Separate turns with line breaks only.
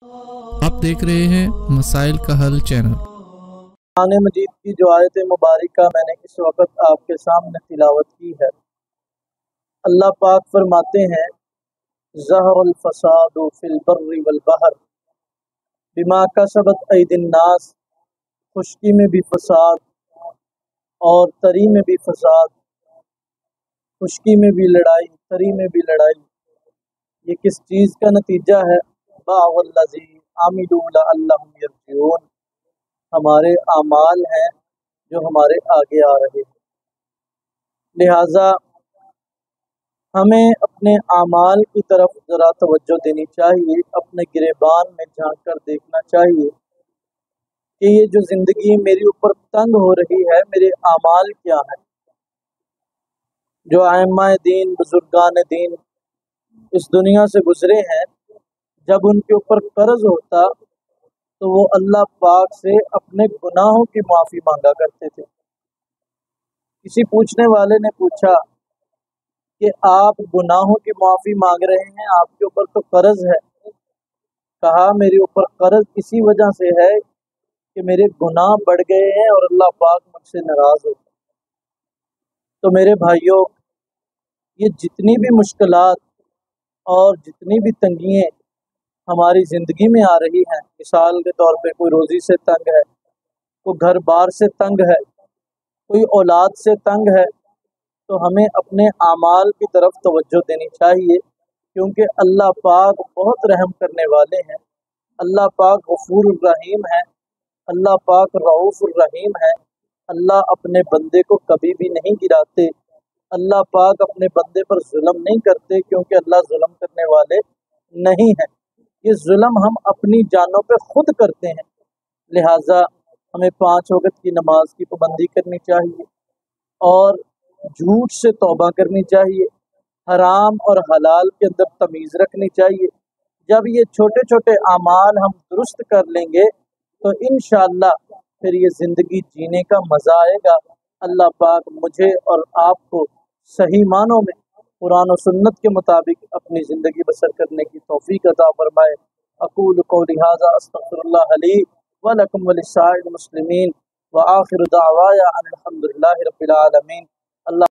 आप देख रहे हैं मसाइल का हल चैनल।
कुरान मजीद की जो आयत मुबारका मैंने इस वक्त आपके सामने तिलावत की है, अल्लाह पाक फरमाते हैं ज़हरल फसादु फिल बर्रि वल बहर बिमा कसबत ऐदिन नास। खुश्की में भी फसाद और तरी में भी फसाद, खुश्की में भी लड़ाई, तरी में भी लड़ाई। ये किस चीज़ का नतीजा है? बावल्लज़ी आमिलू लअल्लहुम यरजिऊन, हमारे आमाल हैं जो हमारे आगे आ रहे हैं। लिहाजा हमें अपने आमाल की तरफ ज़रा तवज्जो देनी चाहिए, अपने गिरेबान में झांक कर देखना चाहिए कि ये जो ज़िंदगी मेरे ऊपर तंग हो रही है, मेरे आमाल क्या हैं। जो आइम्माए दीन, बुजुर्गान दीन इस दुनिया से गुजरे हैं, जब उनके ऊपर कर्ज होता तो वो अल्लाह पाक से अपने गुनाहों की माफ़ी मांगा करते थे। किसी पूछने वाले ने पूछा कि आप गुनाहों की माफ़ी मांग रहे हैं, आपके ऊपर तो कर्ज है। कहा मेरे ऊपर कर्ज इसी वजह से है कि मेरे गुनाह बढ़ गए हैं और अल्लाह पाक मुझसे नाराज़ हो गए। तो मेरे भाइयों, ये जितनी भी मुश्किलात और जितनी भी तंगियाँ हमारी ज़िंदगी में आ रही हैं, मिसाल के तौर पे कोई रोज़ी से तंग है, कोई घर बार से तंग है, कोई औलाद से तंग है, तो हमें अपने आमाल की तरफ तवज्जो देनी चाहिए, क्योंकि अल्लाह पाक बहुत रहम करने वाले हैं। अल्लाह पाक गफूर रहीम है, अल्लाह पाक रऊफ़ रहीम है। अल्लाह अपने बंदे को कभी भी नहीं गिराते। अल्लाह पाक अपने बंदे पर जुल्म नहीं करते, क्योंकि अल्लाह जुल्म करने वाले नहीं हैं। ये जुल्म हम अपनी जानों पे खुद करते हैं। लिहाजा हमें 5 वक़्त की नमाज की पाबंदी करनी चाहिए और झूठ से तौबा करनी चाहिए। हराम और हलाल के अंदर तमीज़ रखनी चाहिए। जब ये छोटे छोटे आमाल हम दुरुस्त कर लेंगे तो इंशाअल्लाह फिर ये ज़िंदगी जीने का मज़ा आएगा। अल्लाह पाक मुझे और आपको सही मानों में कुरान और सुन्नत के मुताबिक अपनी ज़िंदगी बसर करने की तौफीक अता फरमाए। अक़ूलु क़ौली हाज़ा अस्तग़फ़िरुल्लाह ली व लकुम व लिस्साइरिल मुस्लिमीन व आखिरु दअवाया अनिल हम्दुलिल्लाहि रब्बिल आलमीन। अल्लाह